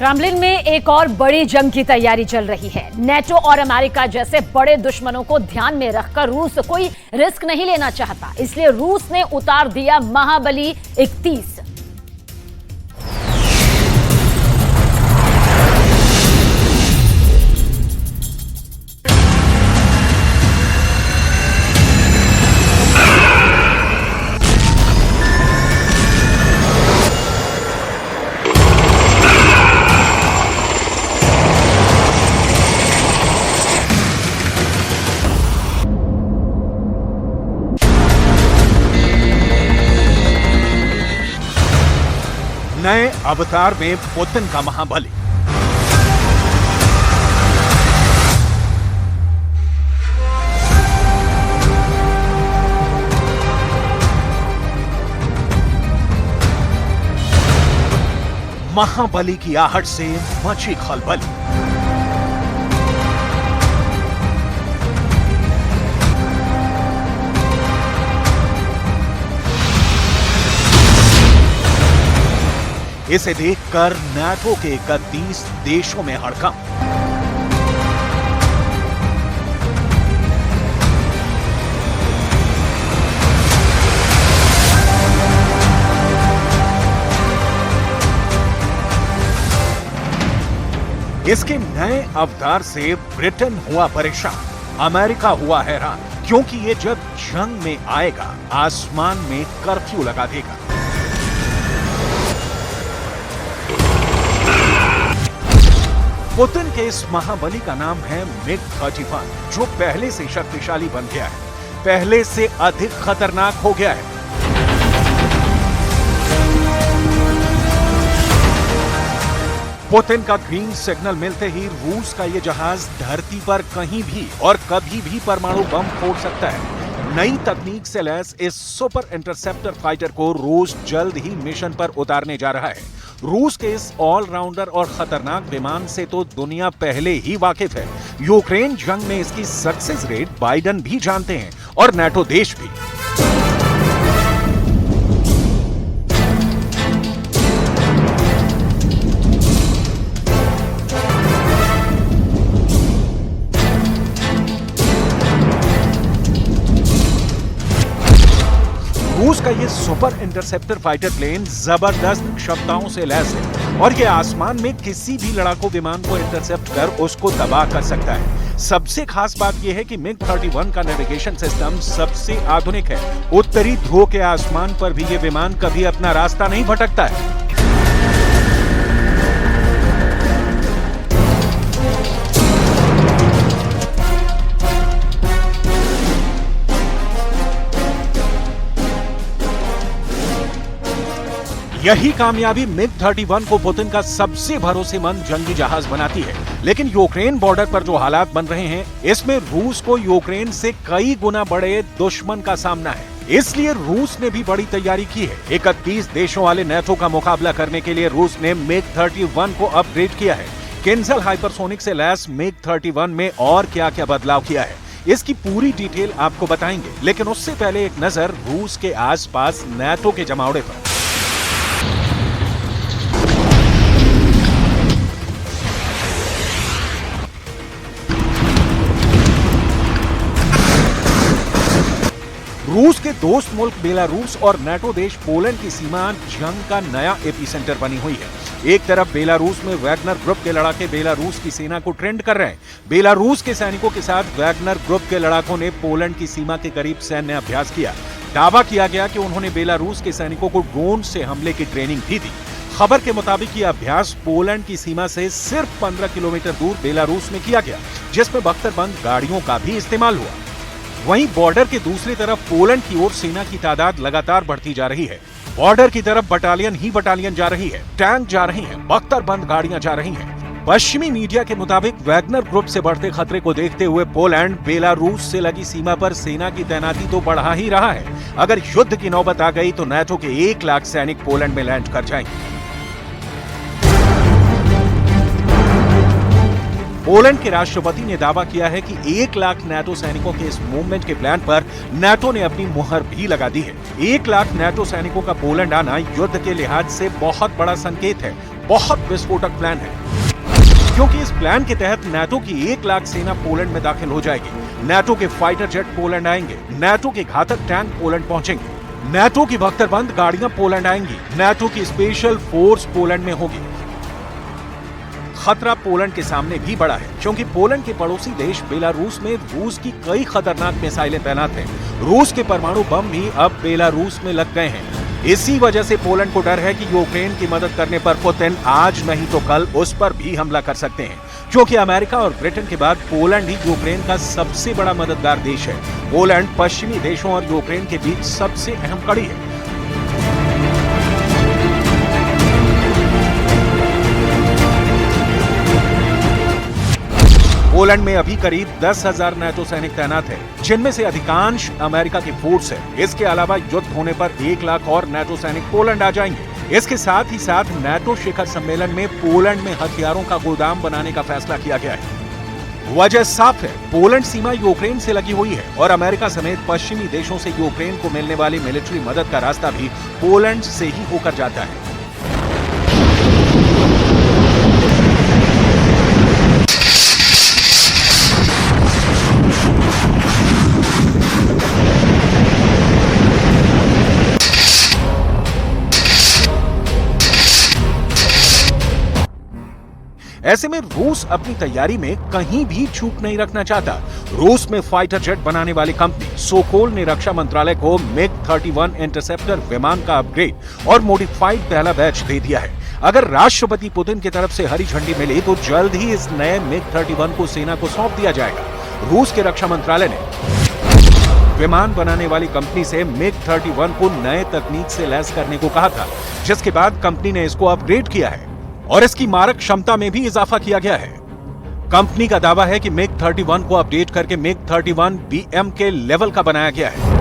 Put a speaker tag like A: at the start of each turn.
A: Kremlin में एक और बड़ी जंग की तैयारी चल रही है। नेटो और अमेरिका जैसे बड़े दुश्मनों को ध्यान में रखकर रूस कोई रिस्क नहीं लेना चाहता, इसलिए रूस ने उतार दिया महाबली 31।
B: नए अवतार में पुतिन का महाबली। महाबली की आहट से मची खलबली। इसे देखकर नाटो के 31 देशों में हड़कंप। इसके नए अवतार से ब्रिटेन हुआ परेशान, अमेरिका हुआ हैरान, क्योंकि ये जब जंग में आएगा आसमान में कर्फ्यू लगा देगा। पुतिन के इस महाबली का नाम है MiG-31, जो पहले से शक्तिशाली बन गया है, पहले से अधिक खतरनाक हो गया है। पुतिन का ग्रीन सिग्नल मिलते ही रूस का यह जहाज धरती पर कहीं भी और कभी भी परमाणु बम फोड़ सकता है। नई तकनीक से लैस इस सुपर इंटरसेप्टर फाइटर को रूस जल्द ही मिशन पर उतारने जा रहा है। रूस के इस ऑलराउंडर और खतरनाक विमान से तो दुनिया पहले ही वाकिफ है। यूक्रेन जंग में इसकी सक्सेस रेट बाइडन भी जानते हैं और नाटो देश भी। रूस का ये सुपर इंटरसेप्टर फाइटर प्लेन जबरदस्त क्षमताओं से लैस है और ये आसमान में किसी भी लड़ाकू विमान को इंटरसेप्ट कर उसको तबाह कर सकता है। सबसे खास बात यह है कि MiG-31 का नेविगेशन सिस्टम सबसे आधुनिक है। उत्तरी ध्रुव के आसमान पर भी ये विमान कभी अपना रास्ता नहीं भटकता है। यही कामयाबी MiG-31 को पुतिन का सबसे भरोसेमंद जंगी जहाज बनाती है। लेकिन यूक्रेन बॉर्डर पर जो हालात बन रहे हैं, इसमें रूस को यूक्रेन से कई गुना बड़े दुश्मन का सामना है। इसलिए रूस ने भी बड़ी तैयारी की है। 31 देशों वाले नेटो का मुकाबला करने के लिए रूस ने MiG-31 को अपग्रेड किया है। किंजल हाइपरसोनिक से लैस MiG-31 में और क्या क्या बदलाव किया है, इसकी पूरी डिटेल आपको बताएंगे। लेकिन उससे पहले एक नजर रूस के आसपास नाटो के जमावड़े पर। रूस के दोस्त मुल्क बेलारूस और नाटो देश पोलैंड की सीमा जंग का नया एपिसेंटर बनी हुई है। एक तरफ बेलारूस में वैगनर ग्रुप के लड़ाके बेलारूस की सेना को ट्रेंड कर रहे हैं। बेलारूस के सैनिकों के साथ वैगनर ग्रुप के लड़ाकों ने पोलैंड की सीमा के करीब सैन्य अभ्यास किया। दावा किया गया कि उन्होंने बेलारूस के सैनिकों को ड्रोन से हमले की ट्रेनिंग भी दी। खबर के मुताबिक यह अभ्यास पोलैंड की सीमा से सिर्फ 15 किलोमीटर दूर बेलारूस में किया गया, जिसमें बख्तरबंद गाड़ियों का भी इस्तेमाल हुआ। वहीं बॉर्डर के दूसरी तरफ पोलैंड की ओर सेना की तादाद लगातार बढ़ती जा रही है। बॉर्डर की तरफ बटालियन ही बटालियन जा रही है, टैंक जा रही हैं, बख्तरबंद गाड़ियां जा रही हैं। पश्चिमी मीडिया के मुताबिक वैगनर ग्रुप से बढ़ते खतरे को देखते हुए पोलैंड बेलारूस से लगी सीमा पर सेना की तैनाती तो बढ़ा ही रहा है। अगर युद्ध की नौबत आ गई तो नाटो के 1 लाख सैनिक पोलैंड में लैंड कर जाएंगे। पोलैंड के राष्ट्रपति ने दावा किया है कि 1 लाख नाटो सैनिकों के इस मूवमेंट के प्लान पर नाटो ने अपनी मुहर भी लगा दी है। 1 लाख नाटो सैनिकों का पोलैंड आना युद्ध के लिहाज से बहुत बड़ा संकेत है। बहुत विस्फोटक प्लान है, क्योंकि इस प्लान के तहत नाटो की 1 लाख सेना पोलैंड में दाखिल हो जाएगी। नाटो के फाइटर जेट पोलैंड आएंगे, नाटो के घातक टैंक पोलैंड पहुंचेंगे, नाटो की बख्तरबंद गाड़ियां पोलैंड आएंगी, नाटो की स्पेशल फोर्स पोलैंड में होगी। खतरा पोलैंड के सामने भी बड़ा है, क्योंकि पोलैंड के पड़ोसी देश बेलारूस में रूस की कई खतरनाक मिसाइलें तैनात हैं। रूस के परमाणु बम भी अब बेलारूस में लग गए हैं। इसी वजह से पोलैंड को डर है कि यूक्रेन की मदद करने पर पुतिन आज नहीं तो कल उस पर भी हमला कर सकते हैं, क्योंकि अमेरिका और ब्रिटेन के बाद पोलैंड ही यूक्रेन का सबसे बड़ा मददगार देश है। पोलैंड पश्चिमी देशों और यूक्रेन के बीच सबसे अहम कड़ी है। पोलैंड में अभी करीब 10,000 नाटो सैनिक तैनात है, जिनमें से अधिकांश अमेरिका की फोर्स है। इसके अलावा युद्ध होने पर 1 लाख और नाटो सैनिक पोलैंड आ जाएंगे। इसके साथ ही साथ नाटो शिखर सम्मेलन में पोलैंड में हथियारों का गोदाम बनाने का फैसला किया गया है। वजह साफ है, पोलैंड सीमा यूक्रेन से लगी हुई है और अमेरिका समेत पश्चिमी देशों से यूक्रेन को मिलने वाली मिलिट्री मदद का रास्ता भी पोलैंड से ही होकर जाता है। ऐसे में रूस अपनी तैयारी में कहीं भी चूक नहीं रखना चाहता। रूस में फाइटर जेट बनाने वाली कंपनी सोकोल ने रक्षा मंत्रालय को MiG-31 इंटरसेप्टर विमान का अपग्रेड और मॉडिफाइड पहला बैच दे दिया है। अगर राष्ट्रपति पुतिन की तरफ से हरी झंडी मिली तो जल्द ही इस नए MiG-31 को सेना को सौंप दिया जाएगा। रूस के रक्षा मंत्रालय ने विमान बनाने वाली कंपनी से MiG-31 को नए तकनीक से लैस करने को कहा था, जिसके बाद कंपनी ने इसको अपग्रेड किया है और इसकी मारक क्षमता में भी इजाफा किया गया है। कंपनी का दावा है कि MiG-31 को अपडेट करके MiG-31 BM के लेवल का बनाया गया है।